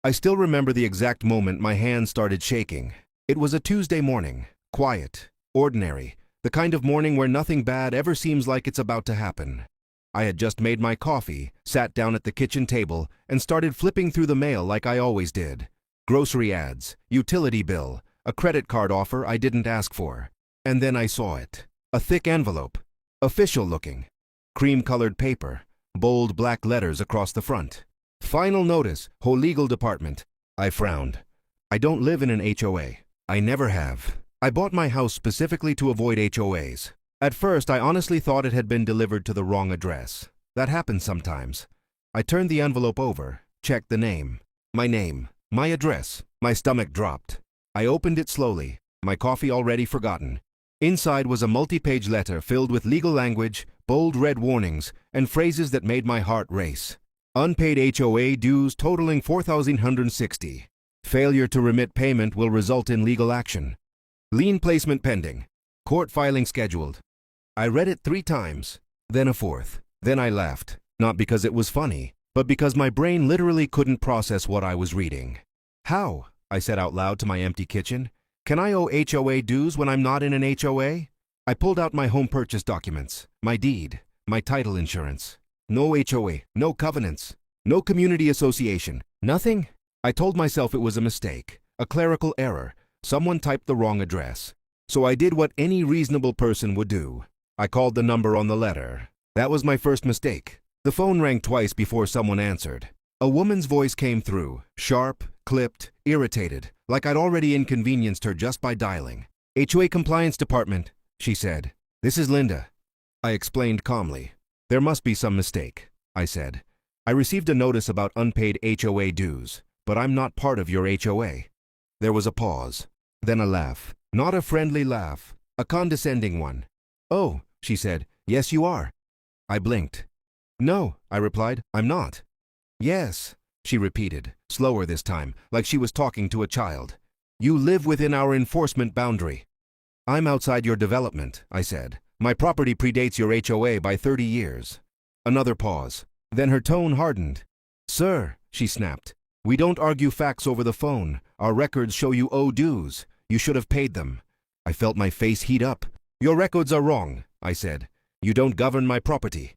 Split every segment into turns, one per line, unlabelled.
I still remember the exact moment my hands started shaking. It was a Tuesday morning, quiet, ordinary, the kind of morning where nothing bad ever seems like it's about to happen. I had just made my coffee, sat down at the kitchen table, and started flipping through the mail like I always did. Grocery ads, utility bill, a credit card offer I didn't ask for. And then I saw it. A thick envelope. Official looking. Cream-colored paper. Bold black letters across the front. Final notice, HOA legal department. I frowned. I don't live in an HOA. I never have. I bought my house specifically to avoid HOAs. At first, I honestly thought it had been delivered to the wrong address. That happens sometimes. I turned the envelope over, checked the name. My address. My stomach dropped. I opened it slowly, my coffee already forgotten. Inside was a multi-page letter filled with legal language, bold red warnings, and phrases that made my heart race. Unpaid HOA dues totaling $4,160. Failure to remit payment will result in legal action. Lien placement pending. Court filing scheduled. I read it 3 times, then a 4th. Then I laughed, not because it was funny, but because my brain literally couldn't process what I was reading. How? I said out loud to my empty kitchen. Can I owe HOA dues when I'm not in an HOA? I pulled out my home purchase documents, my deed, my title insurance. No HOA, no covenants, no community association, nothing. I told myself it was a mistake, a clerical error. Someone typed the wrong address. So I did what any reasonable person would do. I called the number on the letter. That was my first mistake. The phone rang twice before someone answered. A woman's voice came through, sharp, clipped, irritated, like I'd already inconvenienced her just by dialing. HOA Compliance Department, she said. This is Linda. I explained calmly. There must be some mistake, I said. I received a notice about unpaid HOA dues, but I'm not part of your HOA. There was a pause, then a laugh. Not a friendly laugh, a condescending one. Oh, she said, yes you are. I blinked. No, I replied, I'm not. Yes, she repeated, slower this time, like she was talking to a child. You live within our enforcement boundary. I'm outside your development, I said. My property predates your HOA by 30 years. Another pause. Then her tone hardened. Sir, she snapped, we don't argue facts over the phone. Our records show you owe dues. You should have paid them. I felt my face heat up. Your records are wrong, I said. You don't govern my property.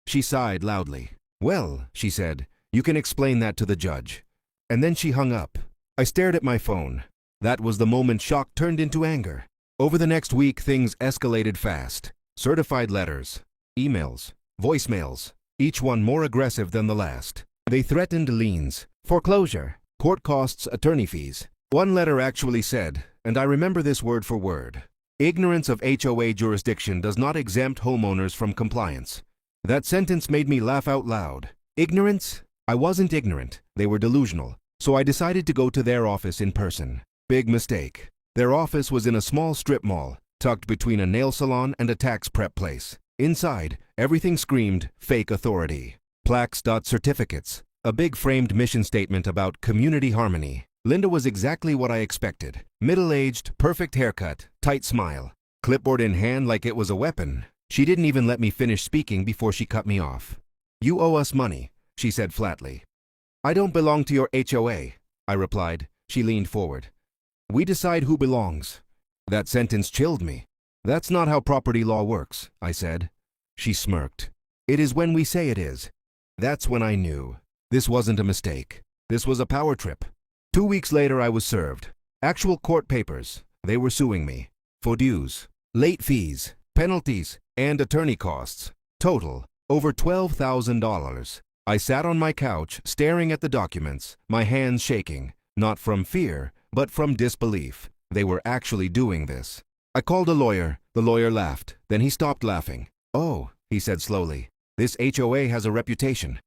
She sighed loudly. Well, she said, you can explain that to the judge. And then she hung up. I stared at my phone. That was the moment shock turned into anger. Over the next week, things escalated fast. Certified letters, emails, voicemails, each one more aggressive than the last. They threatened liens, foreclosure, court costs, attorney fees. One letter actually said, and I remember this word for word, ignorance of HOA jurisdiction does not exempt homeowners from compliance. That sentence made me laugh out loud. Ignorance? I wasn't ignorant. They were delusional. So I decided to go to their office in person. Big mistake. Their office was in a small strip mall, tucked between a nail salon and a tax prep place. Inside, everything screamed fake authority. Plaques, certificates, a big framed mission statement about community harmony. Linda was exactly what I expected. Middle-aged, perfect haircut, tight smile, clipboard in hand like it was a weapon. She didn't even let me finish speaking before she cut me off. You owe us money, she said flatly. I don't belong to your HOA, I replied. She leaned forward. We decide who belongs. That sentence chilled me. That's not how property law works, I said. She smirked. It is when we say it is. That's when I knew. This wasn't a mistake. This was a power trip. 2 weeks later, I was served. Actual court papers. They were suing me. For dues, late fees, penalties, and attorney costs. Total, over $12,000. I sat on my couch, staring at the documents, my hands shaking, not from fear, but from disbelief. They were actually doing this. I called a lawyer. The lawyer laughed. Then he stopped laughing. Oh, he said slowly, this HOA has a reputation.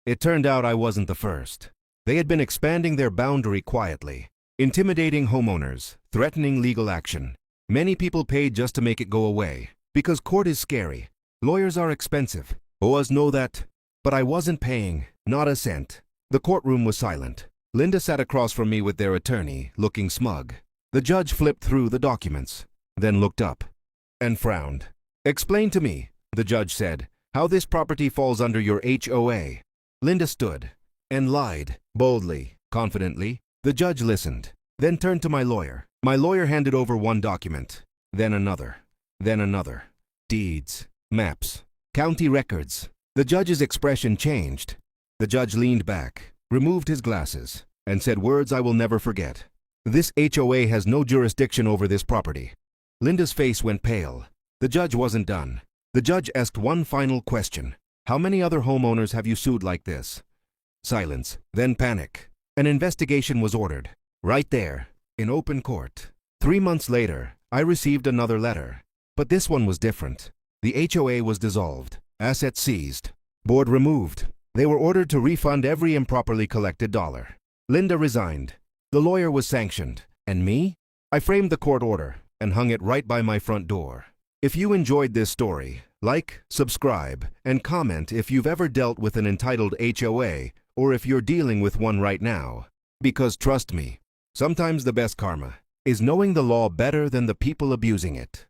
It turned out I wasn't the first. They had been expanding their boundary quietly, intimidating homeowners, threatening legal action. Many people paid just to make it go away, because court is scary. Lawyers are expensive. HOAs know that. But I wasn't paying, not a cent. The courtroom was silent. Linda sat across from me with their attorney, looking smug. The judge flipped through the documents, then looked up and frowned. Explain to me, the judge said, how this property falls under your HOA. Linda stood and lied, boldly, confidently. The judge listened, then turned to my lawyer. My lawyer handed over one document, then another, then another. Deeds, maps, county records. The judge's expression changed. The judge leaned back, removed his glasses, and said words I will never forget. This HOA has no jurisdiction over this property. Linda's face went pale. The judge wasn't done. The judge asked one final question. How many other homeowners have you sued like this? Silence, then panic. An investigation was ordered. Right there, in open court. 3 months later, I received another letter. But this one was different. The HOA was dissolved, assets seized, board removed. They were ordered to refund every improperly collected dollar. Linda resigned. The lawyer was sanctioned. And me? I framed the court order and hung it right by my front door. If you enjoyed this story, like, subscribe, and comment if you've ever dealt with an entitled HOA or if you're dealing with one right now. Because trust me, sometimes the best karma is knowing the law better than the people abusing it.